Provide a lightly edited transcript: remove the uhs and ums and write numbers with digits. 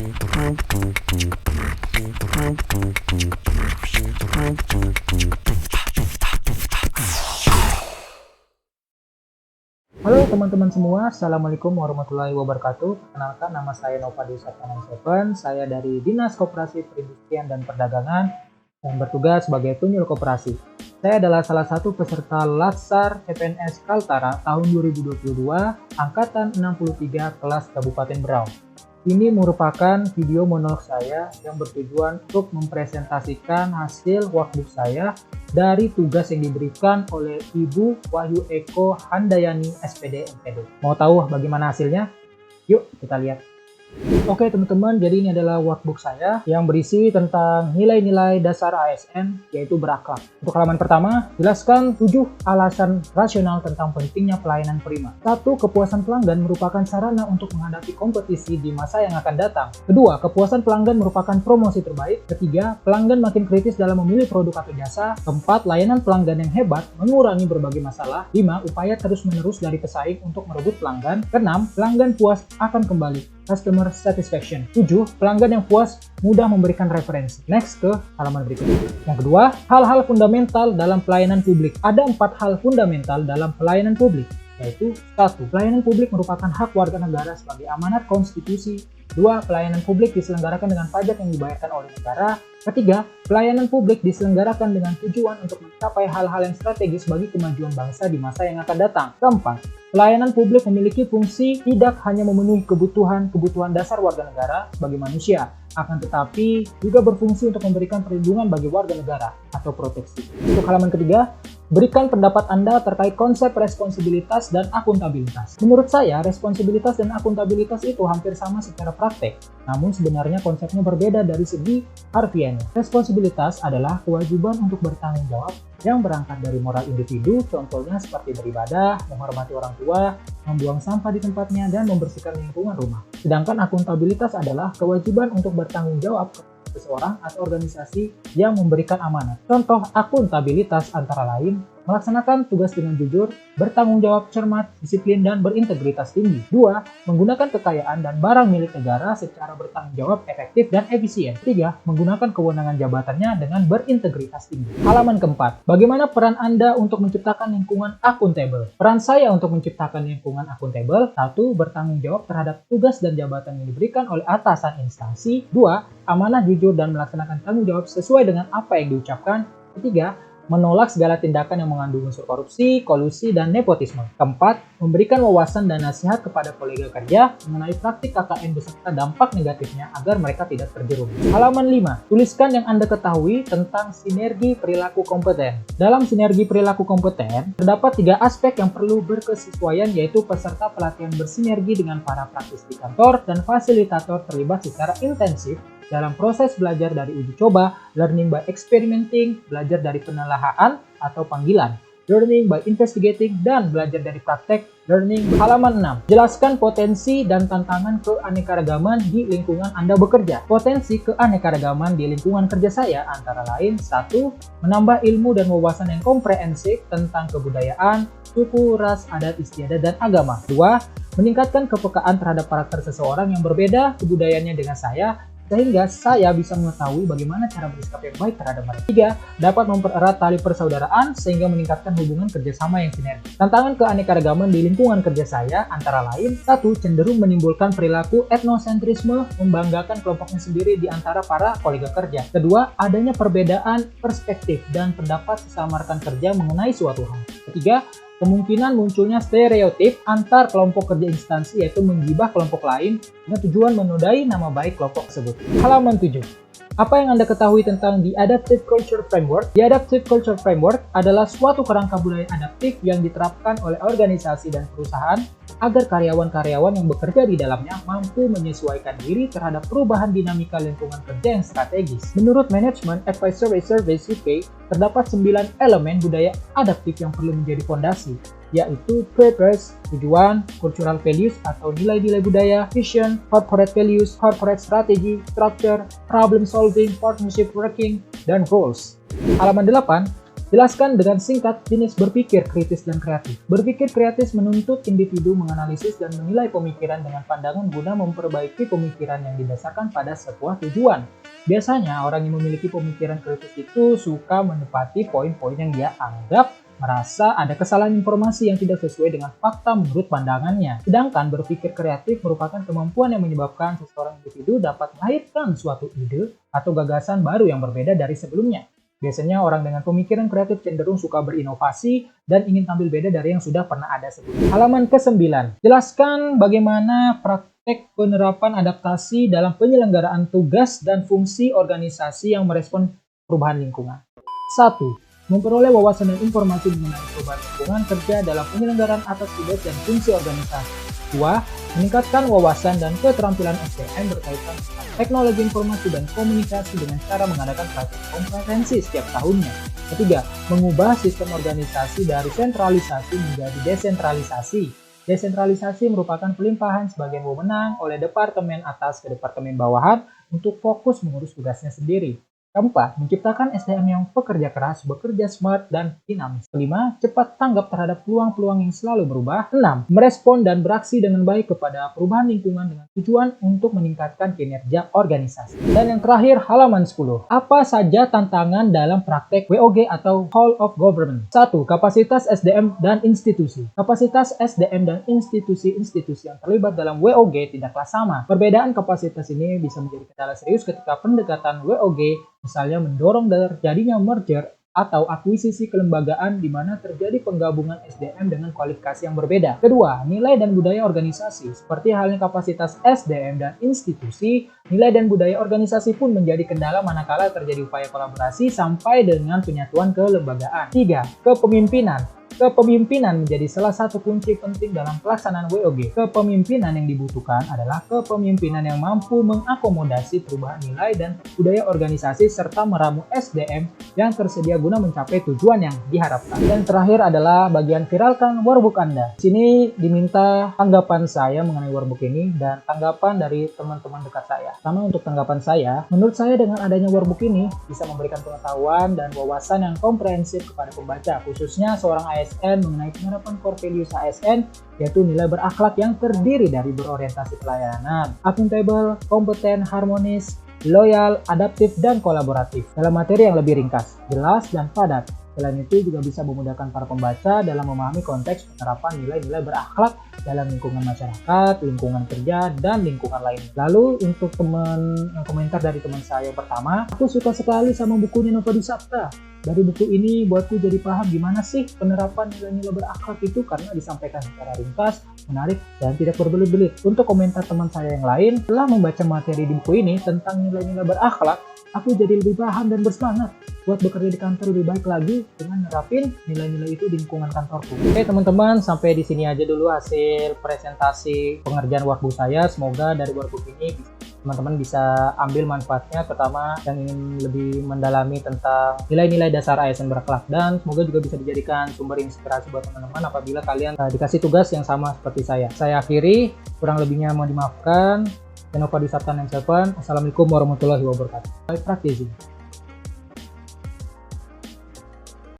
Halo teman-teman semua, Assalamualaikum warahmatullahi wabarakatuh. Perkenalkan, nama saya Novadi Satyananseven. Saya dari Dinas Koperasi Perindustrian dan Perdagangan yang bertugas sebagai penyuluh koperasi. Saya adalah salah satu peserta Latsar CPNS Kaltara tahun 2022, Angkatan 63 kelas Kabupaten Berau. Ini merupakan video monolog saya yang bertujuan untuk mempresentasikan hasil workbook saya dari tugas yang diberikan oleh Ibu Wahyu Eko Handayani SPD MPD. Mau tahu bagaimana hasilnya? Yuk kita lihat. Oke teman-teman, jadi ini adalah workbook saya yang berisi tentang nilai-nilai dasar ASN, yaitu berakhlak. Untuk halaman pertama, jelaskan 7 alasan rasional tentang pentingnya pelayanan prima. 1. Kepuasan pelanggan merupakan sarana untuk menghadapi kompetisi di masa yang akan datang. 2. Kepuasan pelanggan merupakan promosi terbaik. 3. Pelanggan makin kritis dalam memilih produk atau jasa. 4. Layanan pelanggan yang hebat mengurangi berbagai masalah. 5. Upaya terus-menerus dari pesaing untuk merebut pelanggan. 6. Pelanggan puas akan kembali. Customer satisfaction. 7. Pelanggan yang puas mudah memberikan referensi. Next ke halaman berikutnya. Yang kedua, hal-hal fundamental dalam pelayanan publik. Ada 4 hal fundamental dalam pelayanan publik, yaitu 1. Pelayanan publik merupakan hak warga negara sebagai amanat konstitusi. 2. Pelayanan publik diselenggarakan dengan pajak yang dibayarkan oleh negara. 3. Pelayanan publik diselenggarakan dengan tujuan untuk mencapai hal-hal yang strategis bagi kemajuan bangsa di masa yang akan datang. 4. Pelayanan publik memiliki fungsi tidak hanya memenuhi kebutuhan dasar warga negara sebagai manusia, akan tetapi juga berfungsi untuk memberikan perlindungan bagi warga negara atau proteksi. Untuk halaman ketiga, berikan pendapat Anda terkait konsep responsibilitas dan akuntabilitas. Menurut saya, responsibilitas dan akuntabilitas itu hampir sama secara praktek, namun sebenarnya konsepnya berbeda dari segi harfiahnya. Responsibilitas adalah kewajiban untuk bertanggung jawab yang berangkat dari moral individu, contohnya seperti beribadah, menghormati orang tua, membuang sampah di tempatnya, dan membersihkan lingkungan rumah. Sedangkan akuntabilitas adalah kewajiban untuk bertanggung jawab kepada seseorang atau organisasi yang memberikan amanat. Contoh akuntabilitas antara lain, melaksanakan tugas dengan jujur, bertanggung jawab cermat, disiplin, dan berintegritas tinggi. 2. Menggunakan kekayaan dan barang milik negara secara bertanggung jawab, efektif, dan efisien. 3. Menggunakan kewenangan jabatannya dengan berintegritas tinggi. Halaman keempat, bagaimana peran Anda untuk menciptakan lingkungan akuntabel? Peran saya untuk menciptakan lingkungan akuntabel: 1. Bertanggung jawab terhadap tugas dan jabatan yang diberikan oleh atasan instansi. 2. Amanah, jujur, dan melaksanakan tanggung jawab sesuai dengan apa yang diucapkan. 3. Menolak segala tindakan yang mengandung unsur korupsi, kolusi, dan nepotisme. 4. Memberikan wawasan dan nasihat kepada kolega kerja mengenai praktik KKN beserta dampak negatifnya agar mereka tidak terjerumus. Halaman 5. Tuliskan yang Anda ketahui tentang sinergi perilaku kompeten. Dalam sinergi perilaku kompeten, terdapat 3 aspek yang perlu berkesesuaian, yaitu peserta pelatihan bersinergi dengan para praktisi di kantor dan fasilitator terlibat secara intensif dalam proses belajar dari uji coba, learning by experimenting, belajar dari penelaahan atau panggilan, learning by investigating, dan belajar dari praktek, learning. Halaman 6. Jelaskan potensi dan tantangan keanekaragaman di lingkungan Anda bekerja. Potensi keanekaragaman di lingkungan kerja saya antara lain: 1. Menambah ilmu dan wawasan yang komprehensif tentang kebudayaan, suku, ras, adat istiadat, dan agama. 2. Meningkatkan kepekaan terhadap karakter seseorang yang berbeda kebudayaannya dengan saya, sehingga saya bisa mengetahui bagaimana cara bersikap yang baik terhadap mereka. 3. Dapat mempererat tali persaudaraan sehingga meningkatkan hubungan kerjasama yang sinergi. Tantangan keanekaragaman di lingkungan kerja saya antara lain: 1. Cenderung menimbulkan perilaku etnosentrisme, membanggakan kelompoknya sendiri di antara para kolega kerja. 2. Adanya perbedaan perspektif dan pendapat sesama rekan kerja mengenai suatu hal. 3. Kemungkinan munculnya stereotip antar kelompok kerja instansi, yaitu menggibah kelompok lain dengan tujuan menodai nama baik kelompok tersebut. Halaman 7. Apa yang Anda ketahui tentang The Adaptive Culture Framework? The Adaptive Culture Framework adalah suatu kerangka budaya adaptif yang diterapkan oleh organisasi dan perusahaan agar karyawan-karyawan yang bekerja di dalamnya mampu menyesuaikan diri terhadap perubahan dinamika lingkungan kerja yang strategis. Menurut Management Advisory Service UK, terdapat 9 elemen budaya adaptif yang perlu menjadi fondasi, yaitu purpose, tujuan, cultural values atau nilai-nilai budaya, vision, corporate values, corporate strategy, structure, problem solving, partnership working, dan goals. Halaman 8. Jelaskan dengan singkat jenis berpikir kritis dan kreatif. Berpikir kritis menuntut individu menganalisis dan menilai pemikiran dengan pandangan guna memperbaiki pemikiran yang didasarkan pada sebuah tujuan. Biasanya orang yang memiliki pemikiran kritis itu suka menepati poin-poin yang dia anggap merasa ada kesalahan informasi yang tidak sesuai dengan fakta menurut pandangannya. Sedangkan berpikir kreatif merupakan kemampuan yang menyebabkan seseorang individu dapat melahirkan suatu ide atau gagasan baru yang berbeda dari sebelumnya. Biasanya orang dengan pemikiran kreatif cenderung suka berinovasi dan ingin tampil beda dari yang sudah pernah ada sebelumnya. Halaman ke-9. Jelaskan bagaimana praktek penerapan adaptasi dalam penyelenggaraan tugas dan fungsi organisasi yang merespon perubahan lingkungan. 1. Memperoleh wawasan dan informasi mengenai perubahan lingkungan kerja dalam penyelenggaraan atas tugas dan fungsi organisasi. 2. Meningkatkan wawasan dan keterampilan SDM berkaitan dengan teknologi informasi dan komunikasi dengan cara mengadakan praktik kompetensi setiap tahunnya. 3. Mengubah sistem organisasi dari sentralisasi menjadi desentralisasi. Desentralisasi merupakan pelimpahan sebagian wewenang oleh departemen atas ke departemen bawahan untuk fokus mengurus tugasnya sendiri. 4. Menciptakan SDM yang pekerja keras, bekerja smart, dan dinamis. 5. Cepat tanggap terhadap peluang-peluang yang selalu berubah. 6. Merespon dan beraksi dengan baik kepada perubahan lingkungan dengan tujuan untuk meningkatkan kinerja organisasi. Dan yang terakhir, halaman 10. Apa saja tantangan dalam praktek WOG atau Whole of Government? 1. Kapasitas SDM dan institusi. Kapasitas SDM dan institusi-institusi yang terlibat dalam WOG tidaklah sama. Perbedaan kapasitas ini bisa menjadi kendala serius ketika pendekatan WOG misalnya mendorong terjadinya merger atau akuisisi kelembagaan di mana terjadi penggabungan SDM dengan kualifikasi yang berbeda. Kedua, nilai dan budaya organisasi. Seperti halnya kapasitas SDM dan institusi, nilai dan budaya organisasi pun menjadi kendala manakala terjadi upaya kolaborasi sampai dengan penyatuan kelembagaan. 3. Kepemimpinan. Kepemimpinan menjadi salah satu kunci penting dalam pelaksanaan WOG. Kepemimpinan yang dibutuhkan adalah kepemimpinan yang mampu mengakomodasi perubahan nilai dan budaya organisasi serta meramu SDM yang tersedia guna mencapai tujuan yang diharapkan. Dan terakhir adalah bagian viralkan workbook Anda. Di sini diminta tanggapan saya mengenai workbook ini dan tanggapan dari teman-teman dekat saya. Sama untuk tanggapan saya, menurut saya dengan adanya workbook ini bisa memberikan pengetahuan dan wawasan yang komprehensif kepada pembaca, khususnya seorang ASN mengenai penerapan core values ASN, yaitu nilai berakhlak yang terdiri dari berorientasi pelayanan, akuntabel, kompeten, harmonis, loyal, adaptif, dan kolaboratif dalam materi yang lebih ringkas, jelas, dan padat. Selain itu juga bisa memudahkan para pembaca dalam memahami konteks penerapan nilai-nilai berakhlak dalam lingkungan masyarakat, lingkungan kerja, dan lingkungan lainnya. Lalu untuk komentar dari teman saya yang pertama, aku suka sekali sama bukunya Nova Disapta. Dari buku ini buatku jadi paham gimana sih penerapan nilai-nilai berakhlak itu karena disampaikan secara ringkas, menarik, dan tidak berbelit-belit. Untuk komentar teman saya yang lain, setelah membaca materi di buku ini tentang nilai-nilai berakhlak, aku jadi lebih paham dan bersemangat buat bekerja di kantor lebih baik lagi dengan nerapin nilai-nilai itu di lingkungan kantorku. Oke teman-teman, sampai di sini aja dulu hasil presentasi pengerjaan workbook saya. Semoga dari workbook ini teman-teman bisa ambil manfaatnya, terutama yang ingin lebih mendalami tentang nilai-nilai dasar ASN berakhlak, dan semoga juga bisa dijadikan sumber inspirasi buat teman-teman apabila kalian dikasih tugas yang sama seperti saya. Saya akhiri, kurang lebihnya mohon dimaafkan. Nova Disapta 97. Assalamualaikum warahmatullahi wabarakatuh. Baik, praktisi.